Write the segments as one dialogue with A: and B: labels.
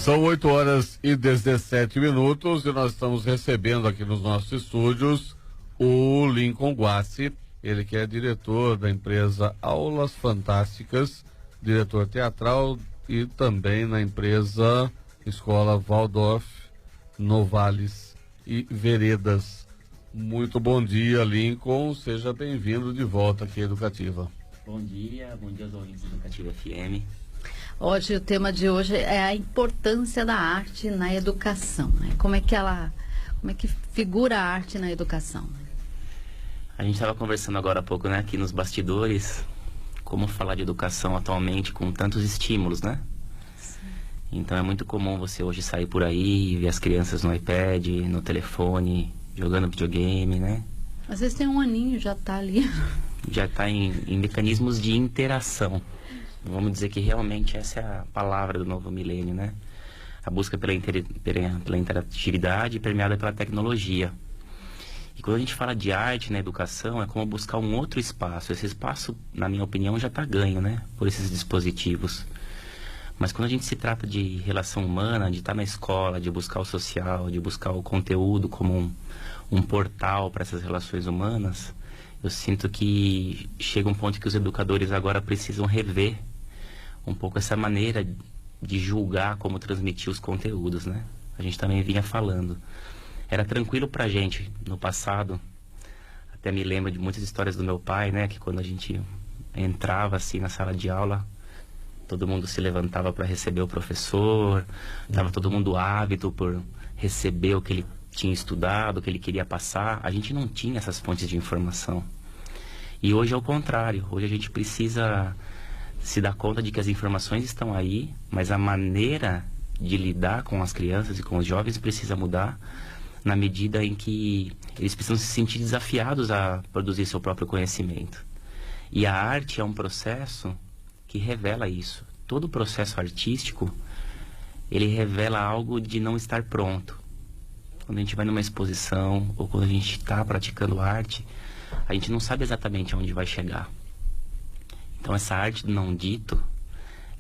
A: São 8h17 e nós estamos recebendo aqui nos nossos estúdios o Lincoln Guassi, ele que é diretor da empresa Aulas Fantásticas, diretor teatral e também na empresa Escola Waldorf, Novales e Veredas. Muito bom dia, Lincoln, seja bem-vindo de volta aqui à Educativa.
B: Bom dia aos ouvintes da Educativa FM.
C: Hoje, o tema de hoje é a importância da arte na educação, né? Como é que figura a arte na educação?
B: A gente estava conversando agora há pouco, né, aqui nos bastidores, como falar de educação atualmente com tantos estímulos, né? Sim. Então é muito comum você hoje sair por aí e ver as crianças no iPad, no telefone, jogando videogame, né?
C: Às vezes tem um aninho, já está ali.
B: Já está em mecanismos de interação. Vamos dizer que realmente essa é a palavra do novo milênio, né? A busca pela interatividade permeada pela tecnologia. E quando a gente fala de arte na educação, é como buscar um outro espaço. Esse espaço, na minha opinião, já está ganho, né? Por esses dispositivos. Mas quando a gente se trata de relação humana, de estar na escola, de buscar o social, de buscar o conteúdo como um portal para essas relações humanas, eu sinto que chega um ponto que os educadores agora precisam rever um pouco essa maneira de julgar como transmitir os conteúdos, né? A gente também vinha falando. Era tranquilo pra gente no passado, até me lembro de muitas histórias do meu pai, né? Que quando a gente entrava assim na sala de aula, todo mundo se levantava para receber o professor, estava todo mundo ávido por receber o que ele tinha estudado, o que ele queria passar. A gente não tinha essas fontes de informação. E hoje é o contrário. Hoje a gente precisa se dar conta de que as informações estão aí, mas a maneira de lidar com as crianças e com os jovens precisa mudar na medida em que eles precisam se sentir desafiados a produzir seu próprio conhecimento. E a arte é um processo que revela isso. Todo processo artístico, ele revela algo de não estar pronto. Quando a gente vai numa exposição ou quando a gente está praticando arte, a gente não sabe exatamente aonde vai chegar. Então essa arte do não dito,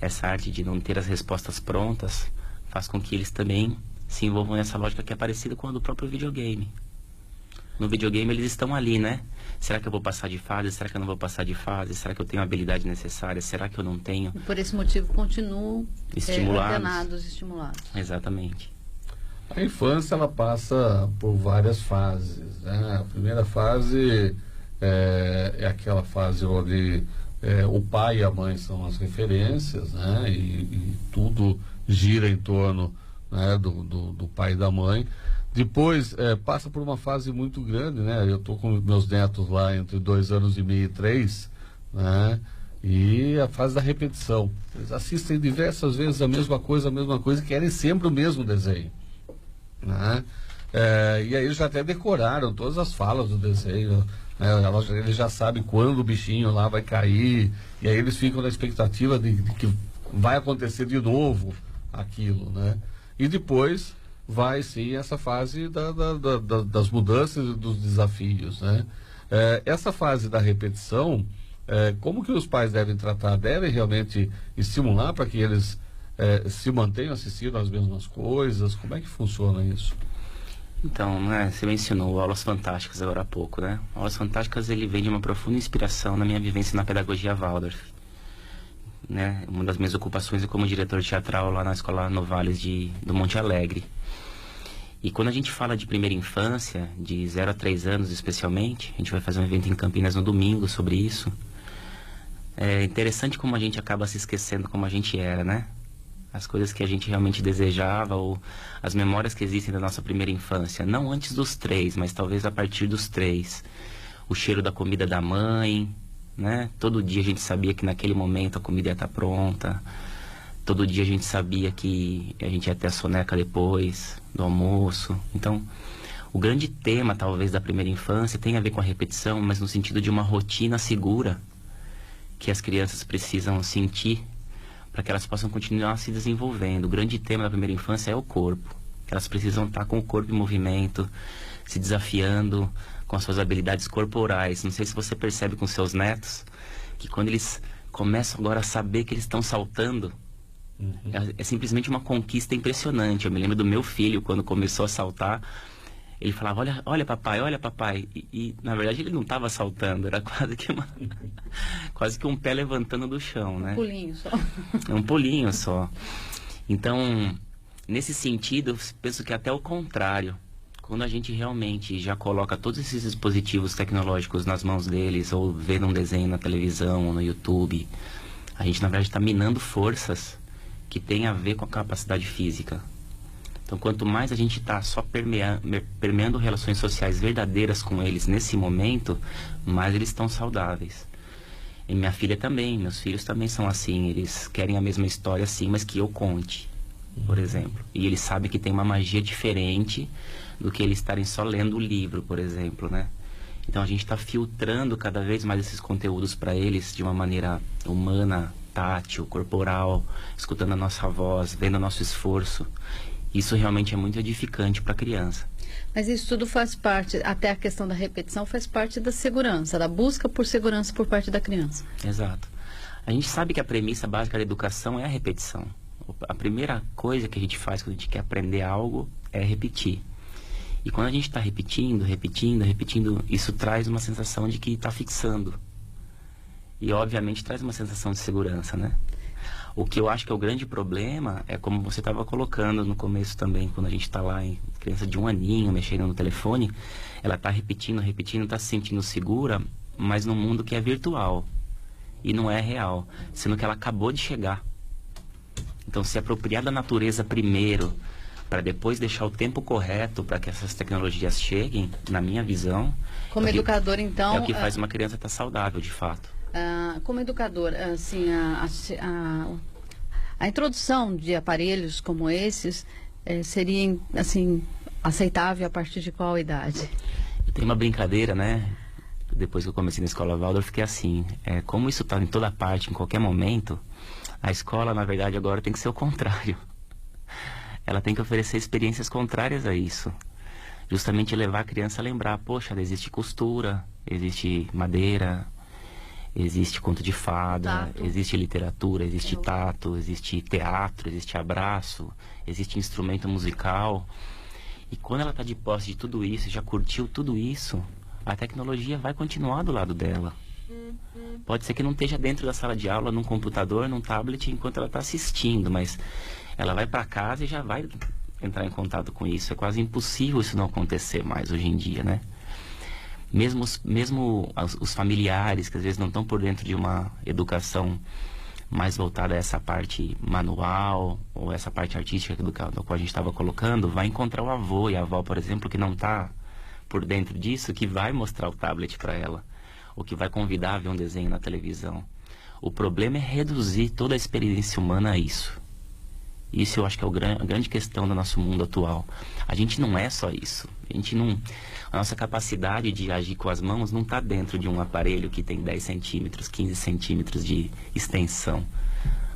B: essa arte de não ter as respostas prontas, faz com que eles também se envolvam nessa lógica que é parecida com a do próprio videogame. No videogame eles estão ali, né? Será que eu vou passar de fase? Será que eu não vou passar de fase? Será que eu tenho a habilidade necessária? Será que eu não tenho?
C: E por esse motivo continuam
B: estimulados.
C: Estimulados.
B: Exatamente.
A: A infância, ela passa por várias fases, né? A primeira fase é aquela fase onde o pai e a mãe são as referências, né? E tudo gira em torno, né, do pai e da mãe. Depois passa por uma fase muito grande, né? Eu estou com meus netos lá entre 2 anos e meio e 3, né? E a fase da repetição. Eles assistem diversas vezes a mesma coisa, e querem sempre o mesmo desenho, né? E aí eles já até decoraram todas as falas do desenho, né? Eles já sabem quando o bichinho lá vai cair, e aí eles ficam na expectativa de que vai acontecer de novo aquilo, né? E depois vai sim essa fase das mudanças e dos desafios, né? Essa fase da repetição, como que os pais devem tratar? Devem realmente estimular para que eles se mantenham assistindo às mesmas coisas? Como é que funciona isso?
B: Então, né, você mencionou Aulas Fantásticas agora há pouco, né? Aulas Fantásticas, ele vem de uma profunda inspiração na minha vivência na pedagogia Waldorf, né? Uma das minhas ocupações é como diretor teatral lá na Escola Novales do Monte Alegre. E quando a gente fala de primeira infância, de 0 a 3 anos especialmente, a gente vai fazer um evento em Campinas no domingo sobre isso. É interessante como a gente acaba se esquecendo como a gente era, né? As coisas que a gente realmente desejava, ou as memórias que existem da nossa primeira infância. Não antes dos 3, mas talvez a partir dos 3. O cheiro da comida da mãe, né? Todo dia a gente sabia que naquele momento a comida ia estar pronta. Todo dia a gente sabia que a gente ia ter a soneca depois do almoço. Então, o grande tema talvez da primeira infância tem a ver com a repetição, mas no sentido de uma rotina segura que as crianças precisam sentir para que elas possam continuar se desenvolvendo. O grande tema da primeira infância é o corpo. Elas precisam estar com o corpo em movimento, se desafiando com as suas habilidades corporais. Não sei se você percebe com seus netos que quando eles começam agora a saber que eles estão saltando, É simplesmente uma conquista impressionante. Eu me lembro do meu filho, quando começou a saltar, ele falava, olha, olha papai, olha papai. E na verdade ele não estava saltando, era quase que um pé levantando do chão, né?
C: Um pulinho só.
B: É um pulinho só. Então, nesse sentido, eu penso que até o contrário. Quando a gente realmente já coloca todos esses dispositivos tecnológicos nas mãos deles, ou vendo um desenho na televisão ou no YouTube, a gente na verdade está minando forças que têm a ver com a capacidade física. Então, quanto mais a gente está só permeando relações sociais verdadeiras com eles nesse momento, mais eles estão saudáveis. E minha filha também, meus filhos também são assim, eles querem a mesma história assim, mas que eu conte, por exemplo. E eles sabem que tem uma magia diferente do que eles estarem só lendo o livro, por exemplo, né? Então a gente está filtrando cada vez mais esses conteúdos para eles de uma maneira humana, tátil, corporal, escutando a nossa voz, vendo o nosso esforço. Isso realmente é muito edificante para a criança.
C: Mas isso tudo faz parte, até a questão da repetição, faz parte da segurança, da busca por segurança por parte da criança.
B: Exato. A gente sabe que a premissa básica da educação é a repetição. A primeira coisa que a gente faz quando a gente quer aprender algo é repetir. E quando a gente está repetindo, isso traz uma sensação de que está fixando. E, obviamente, traz uma sensação de segurança, né? O que eu acho que é o grande problema é como você estava colocando no começo também, quando a gente está lá, em criança de 1 aninho, mexendo no telefone, ela está repetindo, está se sentindo segura, mas num mundo que é virtual e não é real, sendo que ela acabou de chegar. Então, se apropriar da natureza primeiro, para depois deixar o tempo correto para que essas tecnologias cheguem, na minha visão...
C: Como educador, então...
B: É o que faz uma criança estar saudável, de fato.
C: Como educador, assim, a introdução de aparelhos como esses seria, assim, aceitável a partir de qual idade?
B: Tem uma brincadeira, né? Depois que eu comecei na escola Waldorf, eu fiquei assim, como isso está em toda parte, em qualquer momento, a escola, na verdade, agora tem que ser o contrário. Ela tem que oferecer experiências contrárias a isso. Justamente levar a criança a lembrar, poxa, existe costura, existe madeira, existe conto de fada, existe literatura, existe tato, existe teatro, existe abraço, existe instrumento musical. E quando ela está de posse de tudo isso, já curtiu tudo isso, a tecnologia vai continuar do lado dela. Pode ser que não esteja dentro da sala de aula, num computador, num tablet, enquanto ela está assistindo, mas ela vai para casa e já vai entrar em contato com isso. É quase impossível isso não acontecer mais hoje em dia, né? Mesmo os familiares, que às vezes não estão por dentro de uma educação mais voltada a essa parte manual ou essa parte artística do qual a gente estava colocando, vai encontrar o avô e a avó, por exemplo, que não está por dentro disso, que vai mostrar o tablet para ela, ou que vai convidar a ver um desenho na televisão. O problema é reduzir toda a experiência humana a isso. Isso eu acho que é a grande questão do nosso mundo atual. A gente não é só isso. A nossa capacidade de agir com as mãos não está dentro de um aparelho que tem 10 centímetros, 15 centímetros de extensão.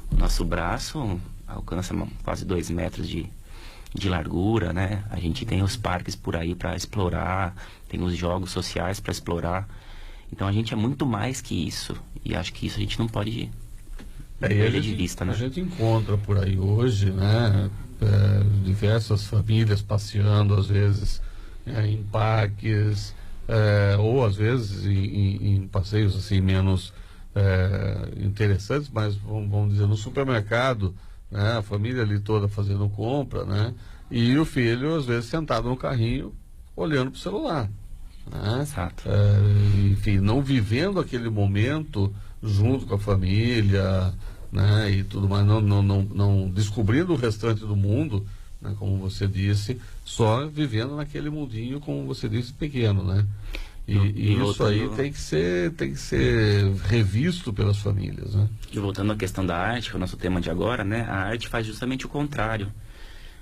B: O nosso braço alcança quase 2 metros de largura, né? A gente tem os parques por aí para explorar, tem os jogos sociais para explorar. Então a gente é muito mais que isso. E acho que isso a gente não pode perder de vista, né?
A: A gente encontra por aí hoje, né? Diversas famílias passeando, às vezes, em parques, ou às vezes em passeios assim menos interessantes, mas vamos dizer, no supermercado, né? A família ali toda fazendo compra, né? E o filho, às vezes, sentado no carrinho, olhando para o celular. Né?
B: Exato.
A: Enfim, não vivendo aquele momento junto com a família, né? E tudo mais, não descobrindo o restante do mundo, né? Como você disse, só vivendo naquele mundinho, como você disse, pequeno, né? E isso aí tem que ser revisto pelas famílias, né?
B: E voltando à questão da arte, que é o nosso tema de agora, né? A arte faz justamente o contrário.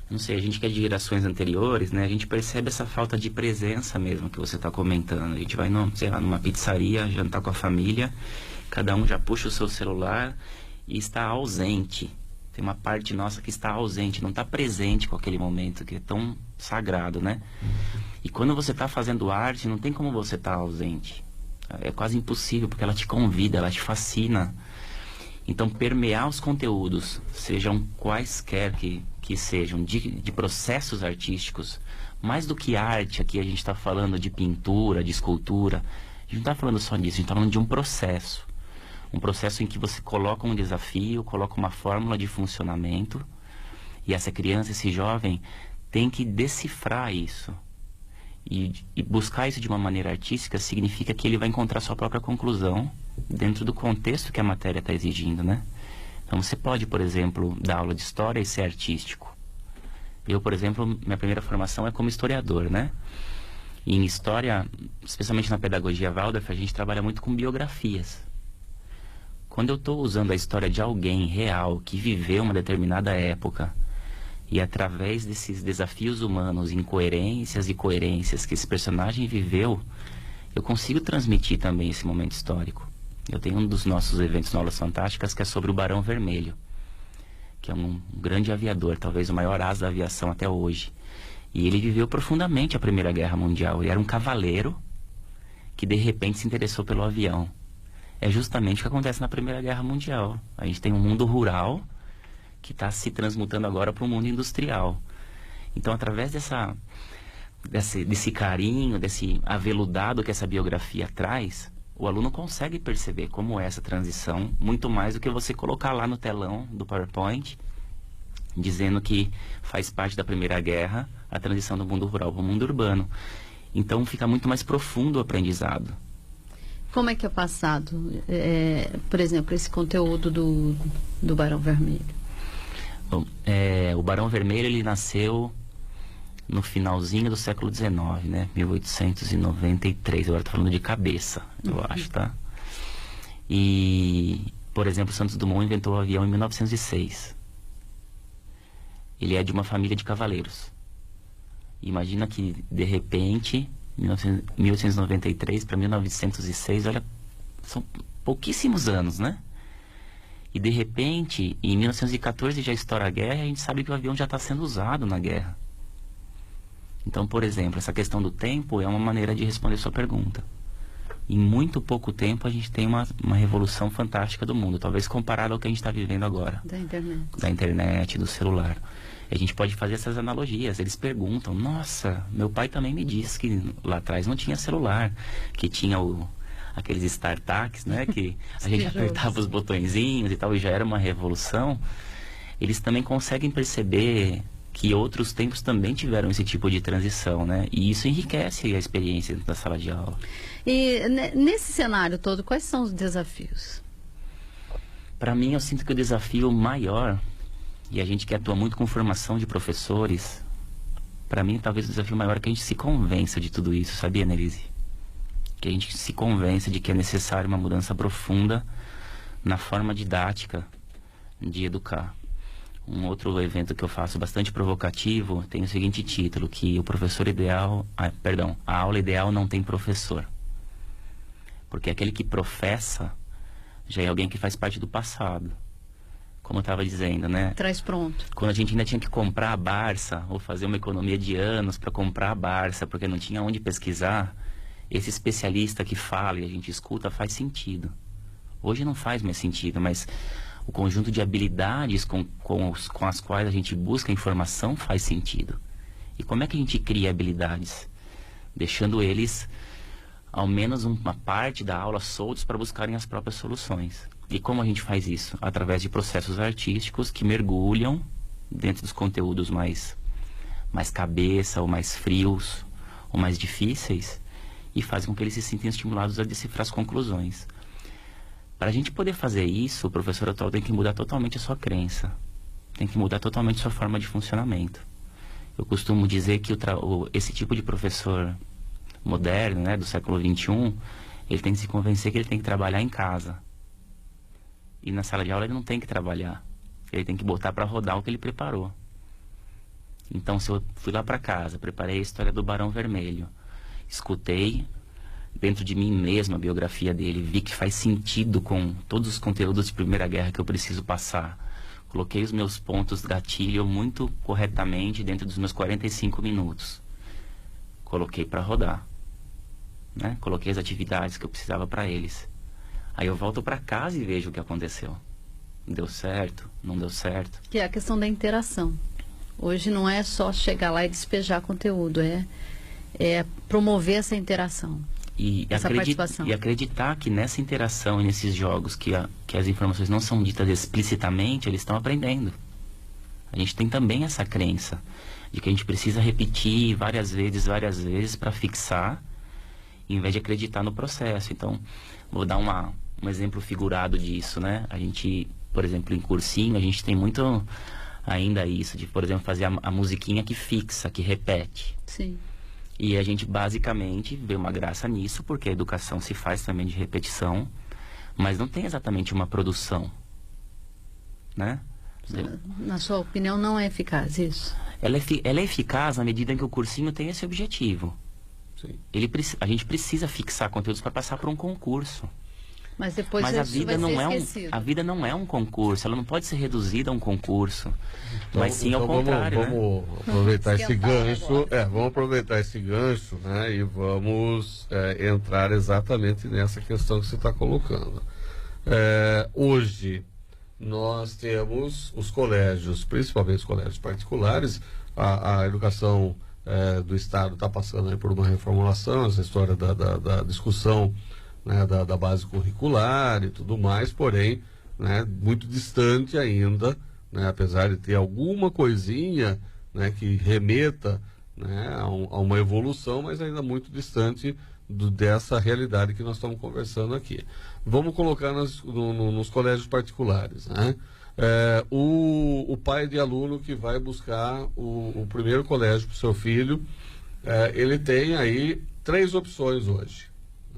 B: Não sei, a gente que é de gerações anteriores, né? A gente percebe essa falta de presença mesmo que você está comentando. A gente vai, numa pizzaria, jantar com a família, cada um já puxa o seu celular e está ausente. Tem uma parte nossa que está ausente, não está presente com aquele momento que é tão sagrado, né? E quando você está fazendo arte, não tem como você estar ausente. É quase impossível, porque ela te convida, ela te fascina. Então, permear os conteúdos, sejam quaisquer que sejam, de processos artísticos, mais do que arte, aqui a gente está falando de pintura, de escultura, a gente não está falando só disso, a gente está falando de um processo. Um processo em que você coloca um desafio, coloca uma fórmula de funcionamento, e essa criança, esse jovem, tem que decifrar isso. E buscar isso de uma maneira artística significa que ele vai encontrar sua própria conclusão dentro do contexto que a matéria está exigindo, né? Então você pode, por exemplo, dar aula de história e ser artístico. Eu, por exemplo, minha primeira formação é como historiador, né? E em história, especialmente na pedagogia Waldorf, a gente trabalha muito com biografias. Quando eu estou usando a história de alguém real que viveu uma determinada época, e através desses desafios humanos, incoerências e coerências que esse personagem viveu, eu consigo transmitir também esse momento histórico. Eu tenho um dos nossos eventos no Aulas Fantásticas que é sobre o Barão Vermelho, que é um grande aviador, talvez o maior asa da aviação até hoje. E ele viveu profundamente a Primeira Guerra Mundial. Ele era um cavaleiro que de repente se interessou pelo avião. É justamente o que acontece na Primeira Guerra Mundial. A gente tem um mundo rural que está se transmutando agora para o mundo industrial. Então, através desse carinho, desse aveludado que essa biografia traz, o aluno consegue perceber como é essa transição, muito mais do que você colocar lá no telão do PowerPoint, dizendo que faz parte da Primeira Guerra a transição do mundo rural para o mundo urbano. Então, fica muito mais profundo o aprendizado.
C: Como é que é passado, por exemplo, esse conteúdo do Barão Vermelho?
B: Bom, o Barão Vermelho, ele nasceu no finalzinho do século XIX, né? 1893, agora estou falando de cabeça, eu acho, tá? E, por exemplo, Santos Dumont inventou o avião em 1906. Ele é de uma família de cavaleiros. Imagina que, de repente, 1893 para 1906, olha, são pouquíssimos anos, né? E de repente, em 1914 já estoura a guerra e a gente sabe que o avião já está sendo usado na guerra. Então, por exemplo, essa questão do tempo é uma maneira de responder sua pergunta. Em muito pouco tempo a gente tem uma revolução fantástica do mundo, talvez comparado ao que a gente está vivendo agora.
C: Da internet. Da
B: internet, do celular. A gente pode fazer essas analogias. Eles perguntam, nossa, meu pai também me disse que lá atrás não tinha celular, que tinha aqueles startups, né, que a gente apertava os botõezinhos e tal, e já era uma revolução. Eles também conseguem perceber que outros tempos também tiveram esse tipo de transição, né? E isso enriquece a experiência da sala de aula.
C: E nesse cenário todo, quais são os desafios?
B: Para mim, eu sinto que o desafio maior, e a gente que atua muito com formação de professores, para mim, talvez o desafio maior é que a gente se convença de tudo isso, sabia, Nelise? Que a gente se convença de que é necessário uma mudança profunda na forma didática de educar. Um outro evento que eu faço bastante provocativo tem o seguinte título, que o professor ideal, a aula ideal não tem professor. Porque aquele que professa já é alguém que faz parte do passado. Como eu estava dizendo, né?
C: Traz pronto.
B: Quando a gente ainda tinha que comprar a Barça, ou fazer uma economia de anos para comprar a Barça, porque não tinha onde pesquisar, esse especialista que fala e a gente escuta faz sentido. Hoje não faz mais sentido, mas o conjunto de habilidades com as quais a gente busca informação faz sentido. E como é que a gente cria habilidades? Deixando eles, ao menos uma parte da aula, soltos para buscarem as próprias soluções. E como a gente faz isso? Através de processos artísticos que mergulham dentro dos conteúdos mais cabeça, ou mais frios, ou mais difíceis, e fazem com que eles se sintam estimulados a decifrar as conclusões. Para a gente poder fazer isso, o professor atual tem que mudar totalmente a sua crença. Tem que mudar totalmente a sua forma de funcionamento. Eu costumo dizer que esse tipo de professor moderno, né, do século XXI, ele tem que se convencer que ele tem que trabalhar em casa. E na sala de aula ele não tem que trabalhar. Ele tem que botar para rodar o que ele preparou. Então, se eu fui lá para casa, preparei a história do Barão Vermelho, escutei dentro de mim mesmo a biografia dele, vi que faz sentido com todos os conteúdos de Primeira Guerra que eu preciso passar. Coloquei os meus pontos gatilho muito corretamente dentro dos meus 45 minutos. Coloquei para rodar, né? Coloquei as atividades que eu precisava para eles. Aí eu volto para casa e vejo o que aconteceu. deu certo, não deu certo.
C: Que é a questão da interação. Hoje não é só chegar lá e despejar conteúdo, é promover essa interação. Essa participação.
B: E acreditar que nessa interação e nesses jogos que as informações não são ditas explicitamente, eles estão aprendendo. A gente tem também essa crença de que a gente precisa repetir várias vezes para fixar, em vez de acreditar no processo. Então, vou dar um exemplo figurado disso, né? A gente, por exemplo, em cursinho, a gente tem muito ainda isso, de, por exemplo, fazer a musiquinha que fixa, que repete.
C: Sim.
B: E a gente basicamente vê uma graça nisso, porque a educação se faz também de repetição, mas não tem exatamente uma produção, né?
C: Na sua opinião, não é eficaz isso?
B: Ela é eficaz na medida em que o cursinho tem esse objetivo.
A: Sim.
B: A gente precisa fixar conteúdos para passar por um concurso.
C: Mas depois
B: Mas
C: isso
B: a vida
C: vai
B: não
C: ser
B: é
C: esquecido.
B: a vida não é um concurso, ela não pode ser reduzida a um concurso.
A: Então,
B: mas sim ao contrário,
A: vamos aproveitar esse
C: Esquentar o
A: gancho,
C: negócio.
A: vamos aproveitar esse gancho, né, e vamos entrar exatamente nessa questão que você está colocando. Hoje nós temos os colégios, principalmente os colégios particulares, a educação do Estado está passando aí por uma reformulação, essa história da discussão, né, da base curricular e tudo mais, porém, né, muito distante ainda, né, apesar de ter alguma coisinha, né, que remeta, né, a uma evolução, mas ainda muito distante dessa realidade que nós estamos conversando aqui. Vamos colocar nos colégios particulares, né? O pai de aluno que vai buscar o primeiro colégio para o seu filho, ele tem aí 3 opções hoje,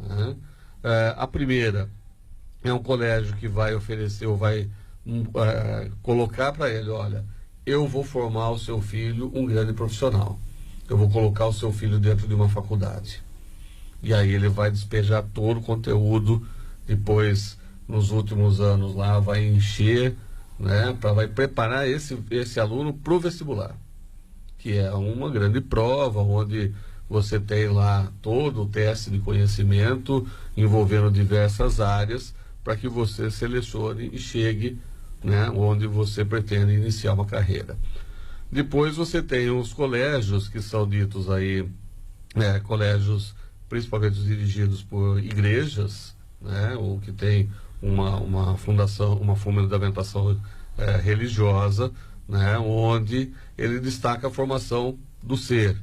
A: né? A primeira é um colégio que vai oferecer ou vai colocar para ele, olha, eu vou formar o seu filho um grande profissional, eu vou colocar o seu filho dentro de uma faculdade, e aí ele vai despejar todo o conteúdo, depois nos últimos anos lá vai encher, né, vai preparar esse aluno para o vestibular, que é uma grande prova onde você tem lá todo o teste de conhecimento envolvendo diversas áreas para que você selecione e chegue, né, onde você pretende iniciar uma carreira. Depois você tem os colégios que são ditos aí, colégios principalmente dirigidos por igrejas, né, ou que tem uma fundação, uma fundamentação religiosa, né, onde ele destaca a formação do ser,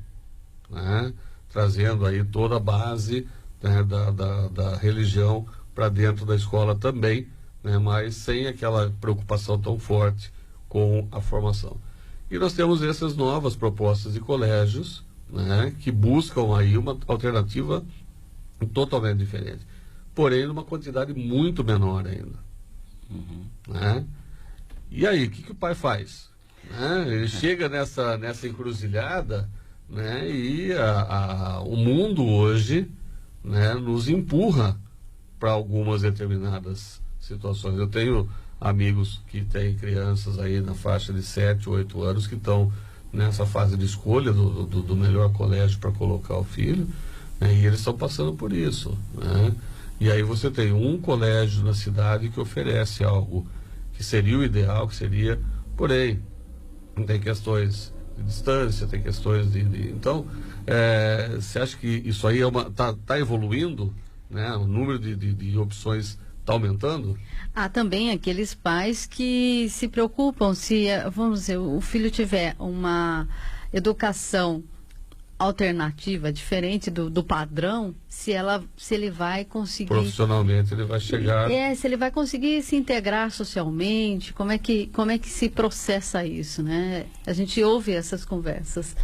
A: né, trazendo aí toda a base, né, da religião para dentro da escola também, né, mas sem aquela preocupação tão forte com a formação. E nós temos essas novas propostas de colégios, né, que buscam aí uma alternativa totalmente diferente, porém numa quantidade muito menor ainda. Né? E aí, o que o pai faz? Né? Ele chega nessa encruzilhada, né, e o mundo hoje, né, nos empurra para algumas determinadas situações. Eu tenho amigos que têm crianças aí na faixa de 7, 8 anos que estão nessa fase de escolha do melhor colégio para colocar o filho, né, e eles estão passando por isso, né? E aí você tem um colégio na cidade que oferece algo que seria o ideal, que seria, porém, tem questões de distância, tem questões então, você acha que isso aí tá evoluindo, né? O número de opções está aumentando?
C: Há também aqueles pais que se preocupam se, vamos dizer, o filho tiver uma educação alternativa, diferente do padrão, se ele vai conseguir...
A: Profissionalmente ele vai chegar...
C: se ele vai conseguir se integrar socialmente, como é que se processa isso, né? A gente ouve essas conversas.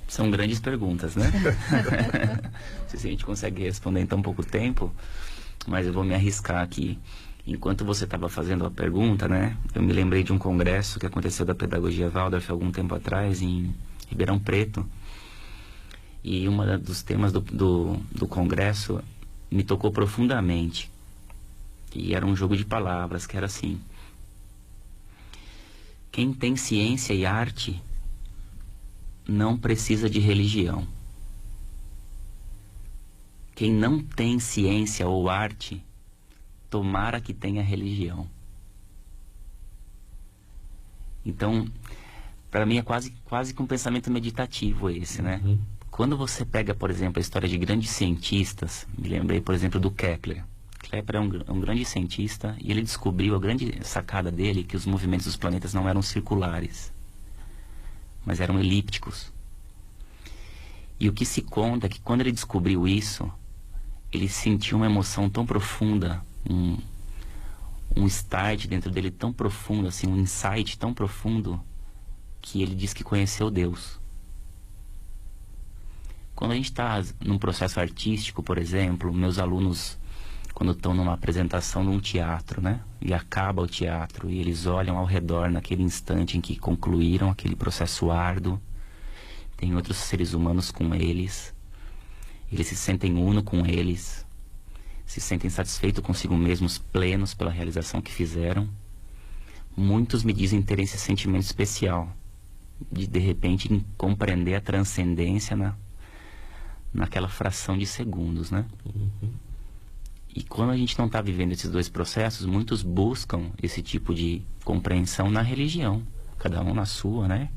B: São grandes perguntas, né? Não sei se a gente consegue responder em tão pouco tempo, mas eu vou me arriscar aqui. Enquanto você estava fazendo a pergunta, né, eu me lembrei de um congresso que aconteceu da Pedagogia Waldorf algum tempo atrás, em Ribeirão Preto. E um dos temas do congresso me tocou profundamente. E era um jogo de palavras, que era assim: quem tem ciência e arte não precisa de religião. Quem não tem ciência ou arte, tomara que tenha religião. Então, para mim é quase que um pensamento meditativo esse, né? Quando você pega, por exemplo, a história de grandes cientistas, me lembrei, por exemplo, do Kepler. Kepler é um grande cientista e ele descobriu, a grande sacada dele, que os movimentos dos planetas não eram circulares, mas eram elípticos. E o que se conta é que quando ele descobriu isso, ele sentiu uma emoção tão profunda, um start dentro dele tão profundo, assim, um insight tão profundo, que ele diz que conheceu Deus. Quando a gente está num processo artístico, por exemplo, meus alunos, quando estão numa apresentação num teatro, né? E acaba o teatro e eles olham ao redor naquele instante em que concluíram aquele processo árduo, tem outros seres humanos com eles, eles se sentem uno com eles, se sentem satisfeitos consigo mesmos, plenos pela realização que fizeram. Muitos me dizem terem esse sentimento especial, de repente compreender a transcendência naquela fração de segundos, né? E quando a gente não está vivendo esses dois processos, muitos buscam esse tipo de compreensão na religião, cada um na sua, né?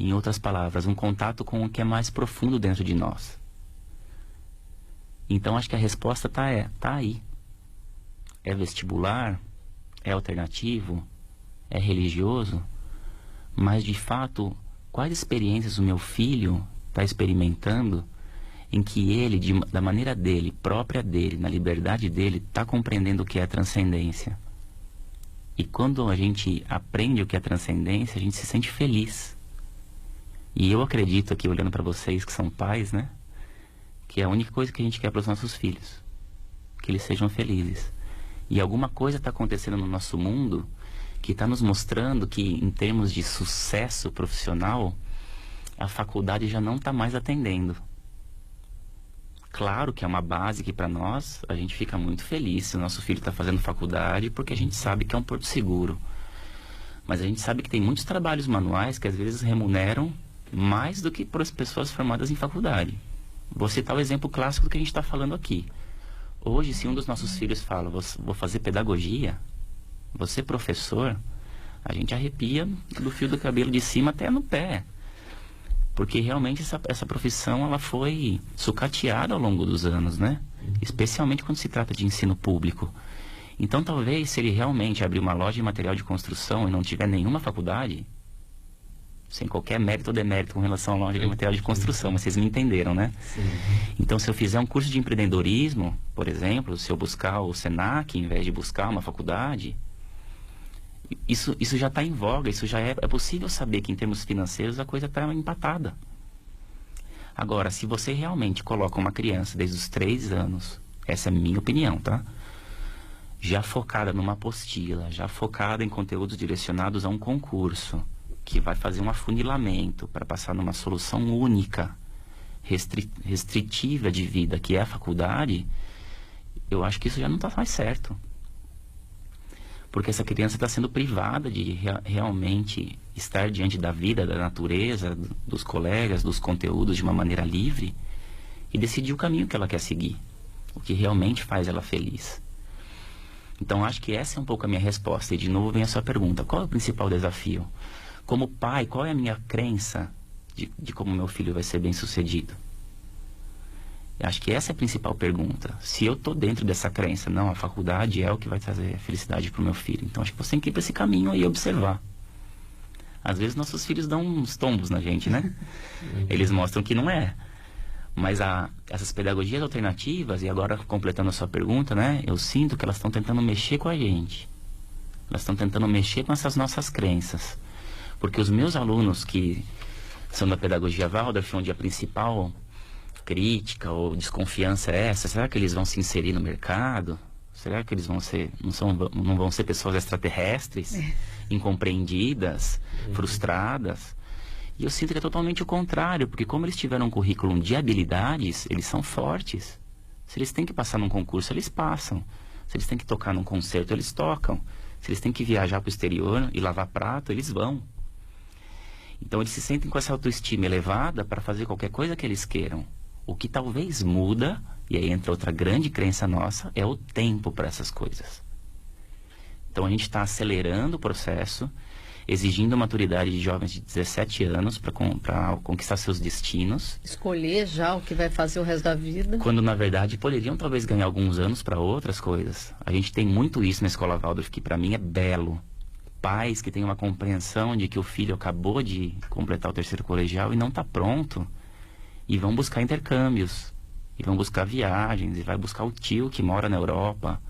B: Em outras palavras, um contato com o que é mais profundo dentro de nós. Então acho que a resposta tá aí. É vestibular? É alternativo? É religioso? Mas de fato, quais experiências o meu filho está experimentando em que ele, da maneira dele, própria dele, na liberdade dele, está compreendendo o que é transcendência? E quando a gente aprende o que é transcendência, a gente se sente feliz. E eu acredito aqui, olhando para vocês que são pais, né, que é a única coisa que a gente quer para os nossos filhos, que eles sejam felizes. E alguma coisa está acontecendo no nosso mundo que está nos mostrando que, em termos de sucesso profissional, a faculdade já não está mais atendendo. Claro que é uma base que, para nós, a gente fica muito feliz se o nosso filho está fazendo faculdade, porque a gente sabe que é um porto seguro. Mas a gente sabe que tem muitos trabalhos manuais que às vezes remuneram mais do que para as pessoas formadas em faculdade. Vou citar o exemplo clássico do que a gente está falando aqui. Hoje, se um dos nossos filhos fala, vou fazer pedagogia, vou ser professor, a gente arrepia do fio do cabelo de cima até no pé. Porque realmente essa profissão ela foi sucateada ao longo dos anos, né? Especialmente quando se trata de ensino público. Então, talvez, se ele realmente abrir uma loja de material de construção e não tiver nenhuma faculdade, sem qualquer mérito ou demérito com relação à loja de material de construção, mas vocês me entenderam, né?
A: Sim.
B: Então, se eu fizer um curso de empreendedorismo, por exemplo, se eu buscar o Senac, em vez de buscar uma faculdade, isso já está em voga, isso já é possível saber que, em termos financeiros, a coisa está empatada. Agora, se você realmente coloca uma criança desde os 3 anos, essa é a minha opinião, tá? Já focada numa apostila, já focada em conteúdos direcionados a um concurso, que vai fazer um afunilamento para passar numa solução única, restritiva de vida, que é a faculdade, eu acho que isso já não está mais certo. Porque essa criança está sendo privada de realmente estar diante da vida, da natureza, dos colegas, dos conteúdos de uma maneira livre e decidir o caminho que ela quer seguir, o que realmente faz ela feliz. Então, acho que essa é um pouco a minha resposta. E, de novo, vem a sua pergunta. Qual é o principal desafio? Como pai, qual é a minha crença de como meu filho vai ser bem-sucedido? Acho que essa é a principal pergunta. Se eu estou dentro dessa crença, não, a faculdade é o que vai trazer felicidade para o meu filho. Então, acho que você tem que ir para esse caminho aí e observar. Às vezes, nossos filhos dão uns tombos na gente, né? Eles mostram que não é. Mas essas pedagogias alternativas, e agora completando a sua pergunta, né? Eu sinto que elas estão tentando mexer com a gente. Elas estão tentando mexer com essas nossas crenças. Porque os meus alunos que são da pedagogia Waldorf, onde a principal crítica ou desconfiança é essa, será que eles vão se inserir no mercado? Será que eles não vão ser pessoas extraterrestres, incompreendidas, frustradas? E eu sinto que é totalmente o contrário, porque como eles tiveram um currículo de habilidades, eles são fortes. Se eles têm que passar num concurso, eles passam. Se eles têm que tocar num concerto, eles tocam. Se eles têm que viajar para o exterior e lavar prato, eles vão. Então eles se sentem com essa autoestima elevada para fazer qualquer coisa que eles queiram. O que talvez muda, e aí entra outra grande crença nossa, é o tempo para essas coisas. Então a gente está acelerando o processo, exigindo a maturidade de jovens de 17 anos para conquistar seus destinos.
C: Escolher já o que vai fazer o resto da vida.
B: Quando, na verdade, poderiam talvez ganhar alguns anos para outras coisas. A gente tem muito isso na Escola Waldorf, que para mim é belo. Pais que têm uma compreensão de que o filho acabou de completar o 3º colegial e não está pronto. E vão buscar intercâmbios. E vão buscar viagens. E vai buscar o tio que mora na Europa.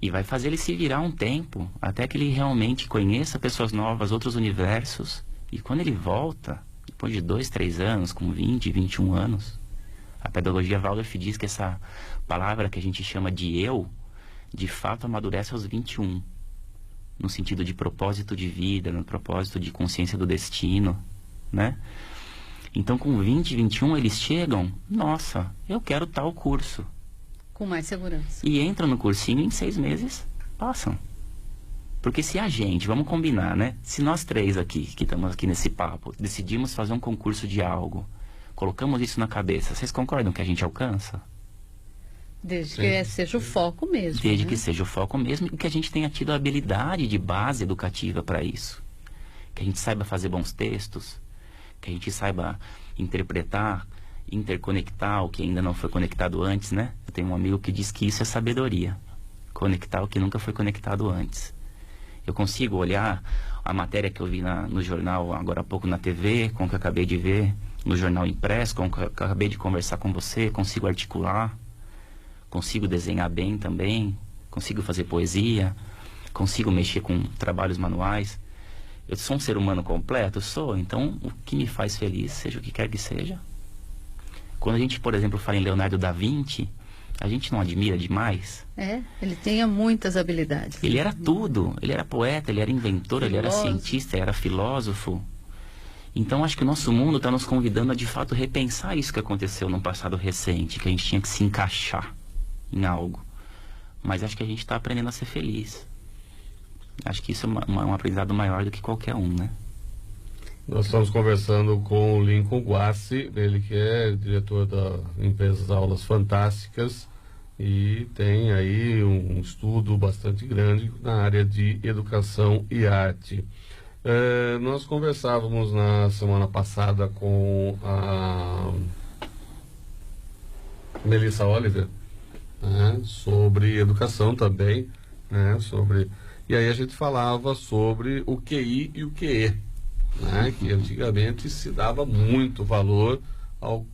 B: E vai fazer ele se virar um tempo, até que ele realmente conheça pessoas novas, outros universos. E quando ele volta, depois de 2, 3 anos, com 20, 21 anos, a pedagogia Waldorf diz que essa palavra que a gente chama de eu, de fato amadurece aos 21. No sentido de propósito de vida, no propósito de consciência do destino, né? Então, com 20, 21, eles chegam, nossa, eu quero tal curso.
C: Com mais segurança.
B: E entram no cursinho e em 6 meses passam. Porque se a gente, vamos combinar, né? Se nós 3 aqui, que estamos aqui nesse papo, decidimos fazer um concurso de algo, colocamos isso na cabeça, vocês concordam que a gente alcança?
C: Desde que seja o foco mesmo.
B: Desde
C: né?
B: que seja o foco mesmo e que a gente tenha tido a habilidade de base educativa para isso. Que a gente saiba fazer bons textos, que a gente saiba interpretar, interconectar o que ainda não foi conectado antes, né? Eu tenho um amigo que diz que isso é sabedoria. Conectar o que nunca foi conectado antes. Eu consigo olhar a matéria que eu vi no jornal agora há pouco na TV, com o que eu acabei de ver no jornal impresso, com o que eu acabei de conversar com você, consigo articular, consigo desenhar bem também, consigo fazer poesia, consigo mexer com trabalhos manuais. Eu sou um ser humano completo? Sou. Então, o que me faz feliz, seja o que quer que seja. Quando a gente, por exemplo, fala em Leonardo da Vinci, a gente não admira demais?
C: Ele tinha muitas habilidades.
B: Ele era tudo. Ele era poeta, ele era inventor, ele era cientista, era filósofo. Então, acho que o nosso mundo está nos convidando a, de fato, repensar isso que aconteceu no passado recente, que a gente tinha que se encaixar em algo. Mas acho que a gente está aprendendo a ser feliz. Acho que isso é um aprendizado maior do que qualquer um, né?
A: Nós estamos conversando com o Lincoln Guassi, ele que é diretor da empresa Aulas Fantásticas e tem aí um estudo bastante grande na área de educação e arte. Nós conversávamos na semana passada com a Melissa Oliver, né, sobre educação também, né, e aí a gente falava sobre o QI e o QE, né, que antigamente se dava muito valor ao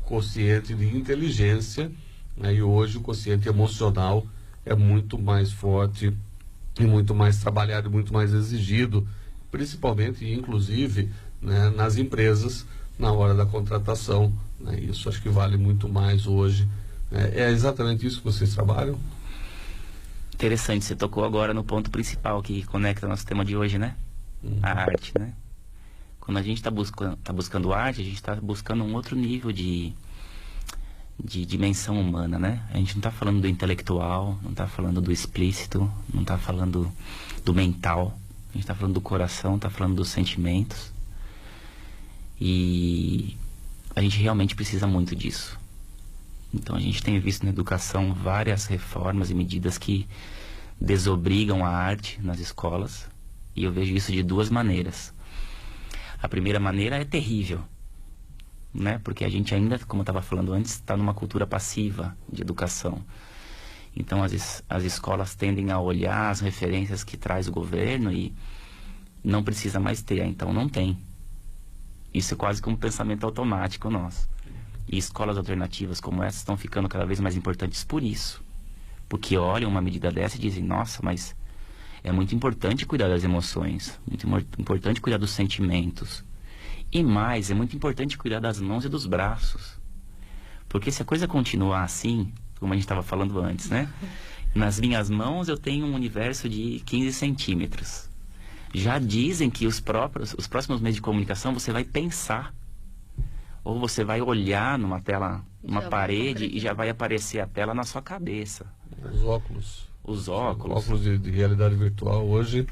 A: quociente de inteligência, né, e hoje o quociente emocional é muito mais forte e muito mais trabalhado, muito mais exigido, principalmente e inclusive, né, nas empresas na hora da contratação, né, isso acho que vale muito mais hoje. É exatamente isso que vocês trabalham?
B: Interessante, você tocou agora no ponto principal que conecta nosso tema de hoje, né? A arte, né? Quando a gente está buscando arte, a gente está buscando um outro nível de dimensão humana, né? A gente não está falando do intelectual, não está falando do explícito, não está falando do mental. A gente está falando do coração, está falando dos sentimentos. E a gente realmente precisa muito disso. Então a gente tem visto na educação várias reformas e medidas que desobrigam a arte nas escolas. E eu vejo isso de 2 maneiras. A primeira maneira é terrível, né? Porque a gente ainda, como eu estava falando antes, está numa cultura passiva de educação. Então as escolas tendem a olhar as referências que traz o governo e não precisa mais ter, então não tem. Isso é quase como um pensamento automático nosso. E escolas alternativas como essa estão ficando cada vez mais importantes por isso. Porque olham uma medida dessa e dizem, nossa, mas é muito importante cuidar das emoções, muito importante cuidar dos sentimentos. E mais, é muito importante cuidar das mãos e dos braços. Porque se a coisa continuar assim, como a gente estava falando antes, né? Nas minhas mãos eu tenho um universo de 15 centímetros. Já dizem que os próximos meios de comunicação você vai pensar. Ou você vai olhar numa tela, uma parede e já vai aparecer a tela na sua cabeça.
A: Os óculos.
B: Os óculos.
A: Óculos de realidade virtual hoje,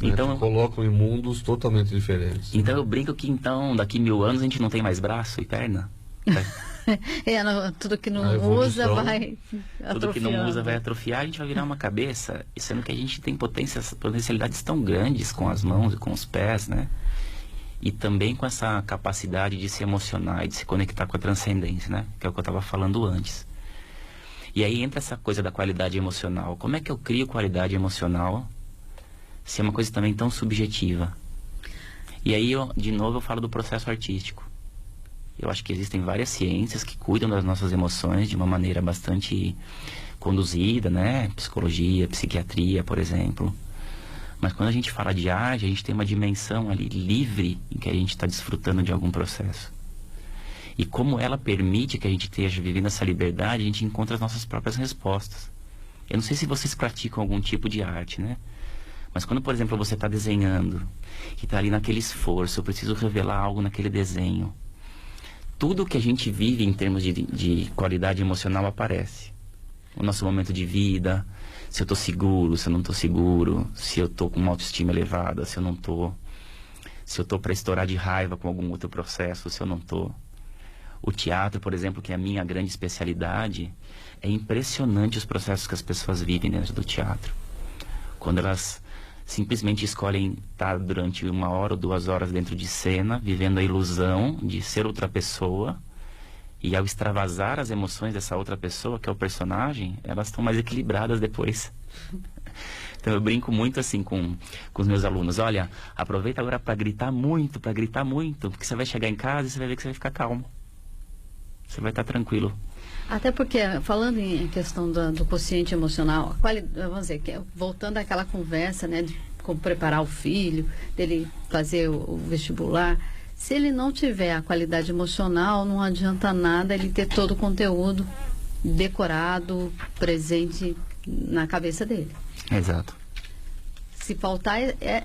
B: então,
A: né, colocam em mundos totalmente diferentes.
B: Então eu brinco que então daqui 1000 anos a gente não tem mais braço e perna.
C: Tudo que não
A: A
C: usa
A: evolução.
C: vai
B: Tudo que não usa
C: atrofiando.
B: vai atrofiar, a gente vai virar uma cabeça, e sendo que a gente tem potencialidades tão grandes com as mãos e com os pés, né? E também com essa capacidade de se emocionar e de se conectar com a transcendência, né? Que é o que eu estava falando antes. E aí entra essa coisa da qualidade emocional. Como é que eu crio qualidade emocional se é uma coisa também tão subjetiva? E aí, de novo, eu falo do processo artístico. Eu acho que existem várias ciências que cuidam das nossas emoções de uma maneira bastante conduzida, né? Psicologia, psiquiatria, por exemplo. Mas quando a gente fala de arte, a gente tem uma dimensão ali livre em que a gente está desfrutando de algum processo. E como ela permite que a gente esteja vivendo essa liberdade, a gente encontra as nossas próprias respostas. Eu não sei se vocês praticam algum tipo de arte, né? Mas quando, por exemplo, você está desenhando, que está ali naquele esforço, eu preciso revelar algo naquele desenho. Tudo que a gente vive em termos de qualidade emocional aparece. O nosso momento de vida, se eu estou seguro, se eu não estou seguro, se eu estou com uma autoestima elevada, se eu não estou, se eu estou para estourar de raiva com algum outro processo, se eu não estou. O teatro, por exemplo, que é a minha grande especialidade, é impressionante os processos que as pessoas vivem dentro do teatro. Quando elas simplesmente escolhem estar durante 1 hora ou 2 horas dentro de cena, vivendo a ilusão de ser outra pessoa, e ao extravasar as emoções dessa outra pessoa, que é o personagem, elas estão mais equilibradas depois. Então eu brinco muito assim com os meus alunos: olha, aproveita agora para gritar muito, porque você vai chegar em casa e você vai ver que você vai ficar calmo. Você vai estar tranquilo.
C: Até porque, falando em questão do quociente emocional, vamos dizer, voltando àquela conversa, né, de como preparar o filho, dele fazer o vestibular, se ele não tiver a qualidade emocional, não adianta nada ele ter todo o conteúdo decorado, presente na cabeça dele.
B: Exato.
C: Se faltar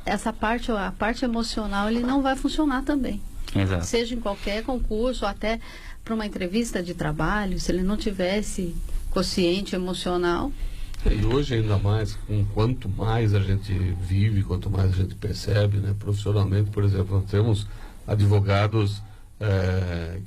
C: essa parte, a parte emocional, ele não vai funcionar também.
B: Exato.
C: Seja em qualquer concurso, ou até para uma entrevista de trabalho, se ele não tivesse quociente emocional.
A: E hoje ainda mais, quanto mais a gente vive, quanto mais a gente percebe, né, profissionalmente, por exemplo, nós temos advogados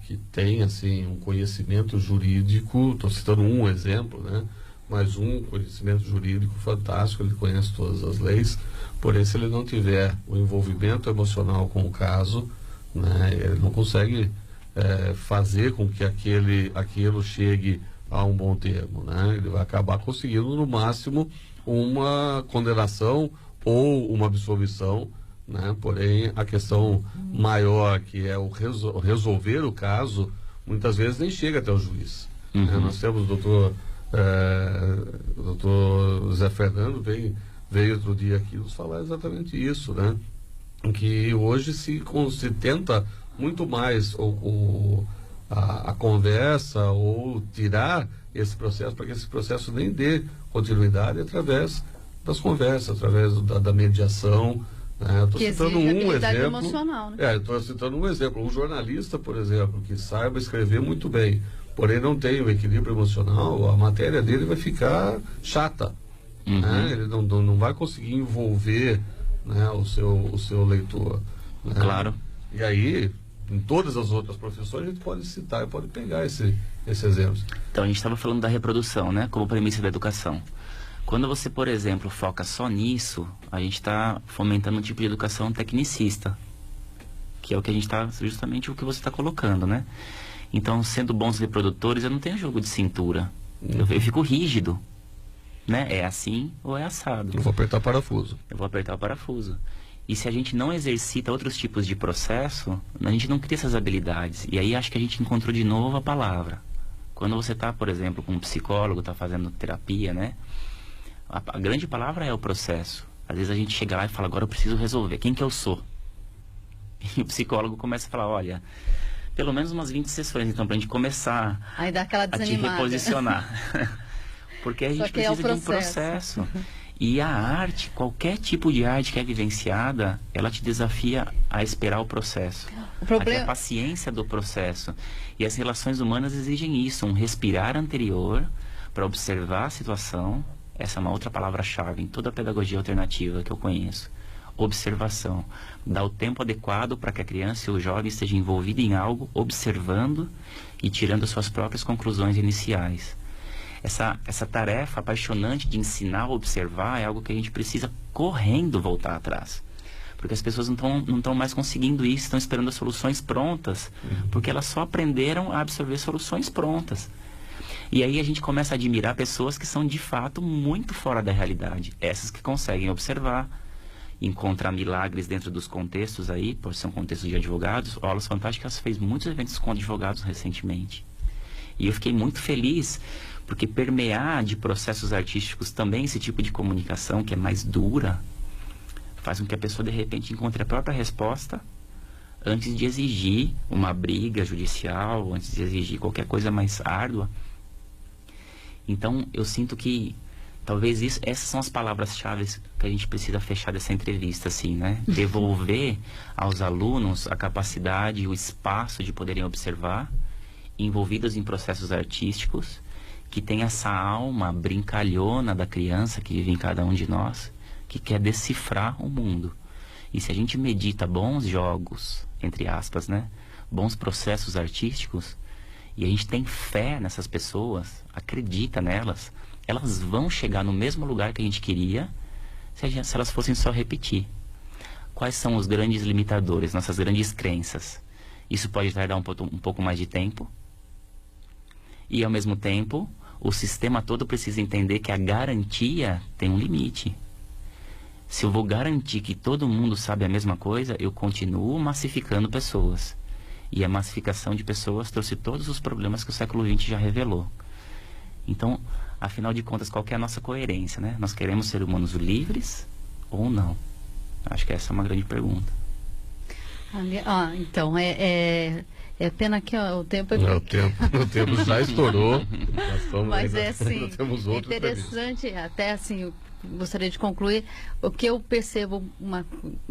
A: que têm assim um conhecimento jurídico, estou citando um exemplo, né, mas um conhecimento jurídico fantástico, ele conhece todas as leis, porém se ele não tiver o envolvimento emocional com o caso, né, ele não consegue fazer com que aquilo chegue a um bom termo, né? Ele vai acabar conseguindo no máximo uma condenação ou uma absolvição, né? Porém a questão maior, que é o resolver o caso, muitas vezes nem chega até o juiz.
B: Uhum.
A: Né? Nós temos o doutor Zé Fernando veio outro dia aqui nos falar exatamente isso, né? Que hoje se tenta muito mais a conversa ou tirar esse processo, para que esse processo nem dê continuidade através das conversas, através da mediação. Né? Estou citando um exemplo.
C: Emocional, né?
A: Estou citando um exemplo. Um jornalista, por exemplo, que saiba escrever muito bem, porém não tem o equilíbrio emocional, a matéria dele vai ficar chata.
B: Uhum.
A: Né? Ele não vai conseguir envolver, né, o seu leitor. Né?
B: Claro.
A: E aí, em todas as outras profissões, a gente pode citar e pode pegar esse exemplo.
B: Então, a gente estava falando da reprodução, né, como premissa da educação. Quando você, por exemplo, foca só nisso, a gente está fomentando um tipo de educação tecnicista, que é o que a gente está, justamente o que você está colocando, né? Então, sendo bons reprodutores, eu não tenho jogo de cintura. Eu fico rígido, né? É assim ou é assado.
A: Eu vou apertar parafuso.
B: Eu vou apertar o parafuso. E se a gente não exercita outros tipos de processo, a gente não cria essas habilidades. E aí acho que a gente encontrou de novo a palavra. Quando você está, por exemplo, com um psicólogo, está fazendo terapia, né? A grande palavra é o processo. Às vezes a gente chega lá e fala: agora eu preciso resolver. Quem que eu sou? E o psicólogo começa a falar: olha, pelo menos umas 20 sessões, então, para a gente começar
C: aí dá aquela
B: a te
C: desanimada.
B: Reposicionar. Porque a gente
C: que
B: precisa de um processo. E a arte, qualquer tipo de arte que é vivenciada, ela te desafia a esperar o processo. A ter a paciência do processo. E as relações humanas exigem isso, um respirar anterior para observar a situação. Essa é uma outra palavra-chave em toda a pedagogia alternativa que eu conheço. observação. Dar o tempo adequado para que a criança ou o jovem esteja envolvido em algo, observando e tirando as suas próprias conclusões iniciais. Essa tarefa apaixonante de ensinar a observar é algo que a gente precisa correndo voltar atrás. Porque as pessoas não estão mais conseguindo isso, estão esperando as soluções prontas, porque elas só aprenderam a absorver soluções prontas. E aí a gente começa a admirar pessoas que são de fato muito fora da realidade. Essas que conseguem observar, encontrar milagres dentro dos contextos aí, por ser um contexto de advogados. O Aulas Fantásticas fez muitos eventos com advogados recentemente. E eu fiquei muito feliz, porque permear de processos artísticos também esse tipo de comunicação que é mais dura, faz com que a pessoa de repente encontre a própria resposta antes de exigir uma briga judicial, antes de exigir qualquer coisa mais árdua. Então eu sinto que talvez essas são as palavras-chave que a gente precisa fechar dessa entrevista, assim, né? Devolver aos alunos a capacidade, o espaço de poderem observar, envolvidos em processos artísticos, que tem essa alma brincalhona da criança que vive em cada um de nós, que quer decifrar o mundo. E se a gente medita bons jogos, entre aspas, né? Bons processos artísticos, e a gente tem fé nessas pessoas, acredita nelas, elas vão chegar no mesmo lugar que a gente queria se elas fossem só repetir. Quais são os grandes limitadores, nossas grandes crenças? Isso pode tardar um pouco mais de tempo. E ao mesmo tempo, o sistema todo precisa entender que a garantia tem um limite. Se eu vou garantir que todo mundo sabe a mesma coisa, eu continuo massificando pessoas. E a massificação de pessoas trouxe todos os problemas que o século XX já revelou. Então, afinal de contas, qual que é a nossa coerência, né? Nós queremos ser humanos livres ou não? Acho que essa é uma grande pergunta.
C: Então, é pena que o tempo...
A: O tempo já estourou.
C: Mas é assim,
A: temos
C: é interessante, até assim, eu gostaria de concluir, o que eu percebo,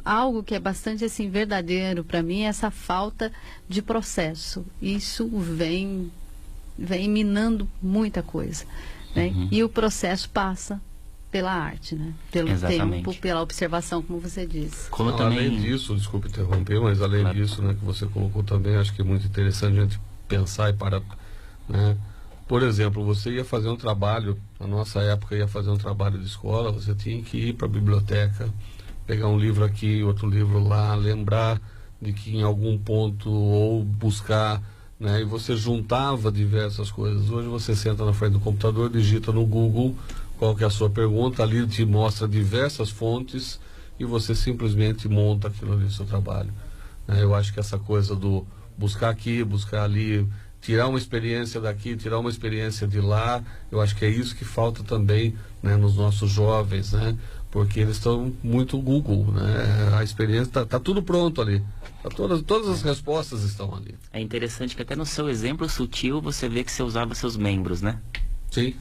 C: algo que é bastante assim, verdadeiro para mim, é essa falta de processo. Isso vem minando muita coisa, né? E o processo passa pela arte, né? Pelo tempo, pela observação, como você disse.
A: Além disso, desculpe interromper, mas além disso, né, que você colocou também, acho que é muito interessante a gente pensar e parar, né? Por exemplo, você ia fazer um trabalho, na nossa época ia fazer um trabalho de escola, você tinha que ir para a biblioteca, pegar um livro aqui, outro livro lá, lembrar de que em algum ponto, ou buscar, né, e você juntava diversas coisas. Hoje você senta na frente do computador, digita no Google qual que é a sua pergunta, ali te mostra diversas fontes e você simplesmente monta aquilo ali, seu trabalho. Eu acho que essa coisa do buscar aqui, buscar ali, tirar uma experiência daqui, tirar uma experiência de lá, eu acho que é isso que falta também, né, nos nossos jovens, né? Porque eles estão muito Google, né? A experiência tá tudo pronto ali. Todas as respostas estão ali.
B: É interessante que até no seu exemplo sutil você vê que você usava seus membros, né?
A: Sim.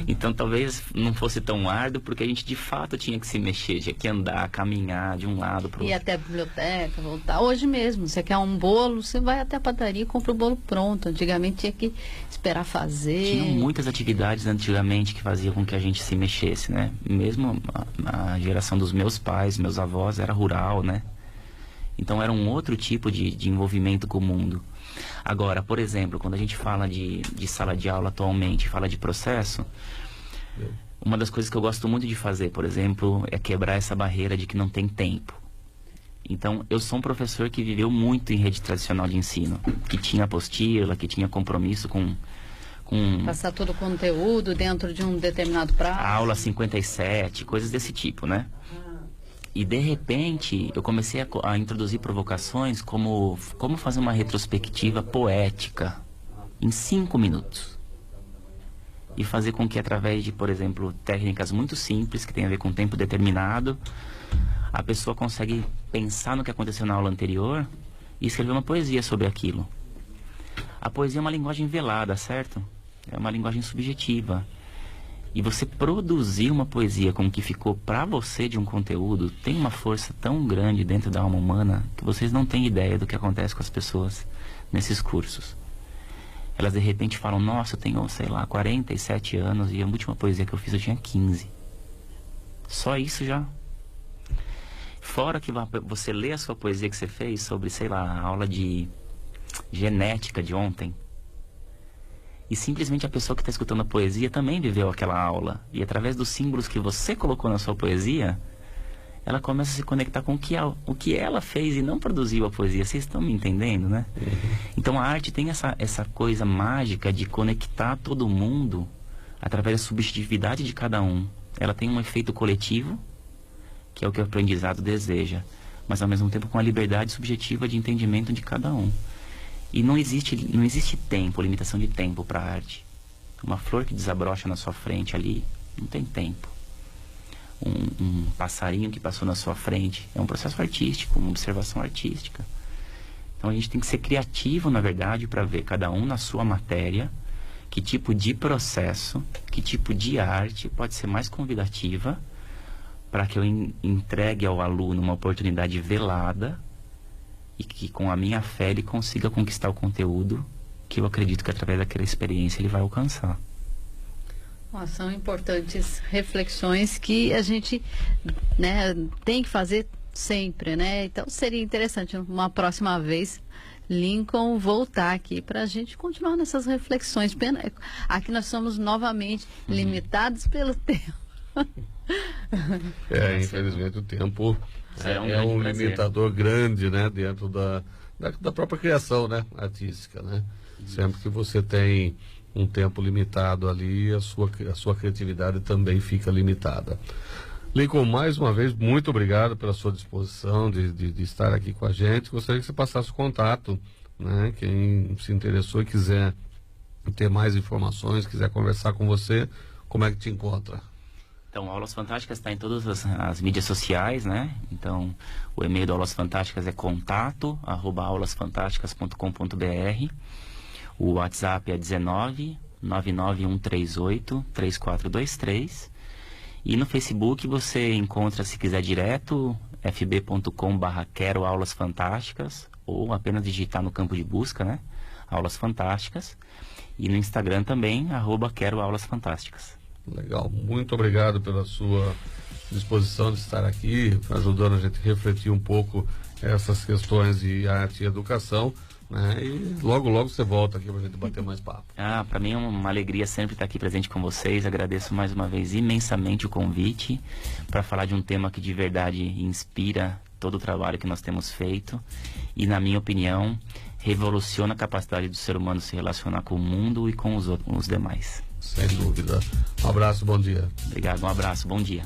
B: Então talvez não fosse tão árduo, porque a gente de fato tinha que se mexer, tinha que andar, caminhar de um lado para o outro.
C: Ir até a biblioteca, voltar. Hoje mesmo, você quer um bolo, você vai até a padaria e compra o bolo pronto. Antigamente tinha que esperar fazer.
B: Tinham muitas atividades antigamente que faziam com que a gente se mexesse, né? Mesmo a geração dos meus pais, meus avós, era rural, né? Então era um outro tipo de envolvimento com o mundo. Agora, por exemplo, quando a gente fala de sala de aula atualmente, fala de processo, uma das coisas que eu gosto muito de fazer, por exemplo, é quebrar essa barreira de que não tem tempo. Então, eu sou um professor que viveu muito em rede tradicional de ensino, que tinha apostila, que tinha compromisso com
C: passar todo o conteúdo dentro de um determinado prazo.
B: A aula 57, coisas desse tipo, né? E de repente eu comecei a introduzir provocações como fazer uma retrospectiva poética em 5 minutos. E fazer com que através de, por exemplo, técnicas muito simples, que tem a ver com tempo determinado, a pessoa consegue pensar no que aconteceu na aula anterior e escrever uma poesia sobre aquilo. A poesia é uma linguagem velada, certo? É uma linguagem subjetiva. E você produzir uma poesia como que ficou para você de um conteúdo tem uma força tão grande dentro da alma humana que vocês não têm ideia do que acontece com as pessoas nesses cursos. Elas de repente falam, nossa, eu tenho, sei lá, 47 anos e a última poesia que eu fiz eu tinha 15. Só isso já. Fora que você lê a sua poesia que você fez sobre, sei lá, a aula de genética de ontem. E simplesmente a pessoa que está escutando a poesia também viveu aquela aula. E através dos símbolos que você colocou na sua poesia, ela começa a se conectar com o que ela fez e não produziu a poesia. Vocês estão me entendendo, né? Então a arte tem essa coisa mágica de conectar todo mundo através da subjetividade de cada um. Ela tem um efeito coletivo, que é o que o aprendizado deseja, mas ao mesmo tempo com a liberdade subjetiva de entendimento de cada um. E não existe tempo, limitação de tempo para a arte. Uma flor que desabrocha na sua frente ali, não tem tempo. Um passarinho que passou na sua frente, é um processo artístico, uma observação artística. Então a gente tem que ser criativo, na verdade, para ver cada um na sua matéria, que tipo de processo, que tipo de arte pode ser mais convidativa para que eu entregue ao aluno uma oportunidade velada e que com a minha fé ele consiga conquistar o conteúdo que eu acredito que através daquela experiência ele vai alcançar.
C: São importantes reflexões que a gente, né, tem que fazer sempre, né? Então seria interessante uma próxima vez Lincoln voltar aqui para a gente continuar nessas reflexões. Aqui nós somos novamente limitados pelo tempo.
A: Infelizmente o tempo é um limitador grande, né, dentro da própria criação, né, artística, né? Sempre que você tem um tempo limitado ali, a sua criatividade também fica limitada. Lincoln, mais uma vez, muito obrigado pela sua disposição de estar aqui com a gente. Gostaria que você passasse o contato, né? Quem se interessou e quiser ter mais informações, quiser conversar com você, como é que te encontra?
B: Então, Aulas Fantásticas está em todas as mídias sociais, né? Então, o e-mail do Aulas Fantásticas é contato@aulasfantásticas.com.br. O WhatsApp é 19 99138 3423. E no Facebook você encontra, se quiser direto, fb.com/quero Aulas Fantásticas, ou apenas digitar no campo de busca, né? Aulas Fantásticas. E no Instagram também, @quero Aulas Fantásticas.
A: Legal, muito obrigado pela sua disposição de estar aqui, ajudando a gente a refletir um pouco essas questões de arte e educação, né? E logo você volta aqui para a gente bater mais papo.
B: Para mim é uma alegria sempre estar aqui presente com vocês. Agradeço mais uma vez imensamente o convite para falar de um tema que de verdade inspira todo o trabalho que nós temos feito e, na minha opinião, revoluciona a capacidade do ser humano se relacionar com o mundo e com os demais.
A: Sem dúvida. Um abraço, bom dia.
B: Obrigado, um abraço, bom dia.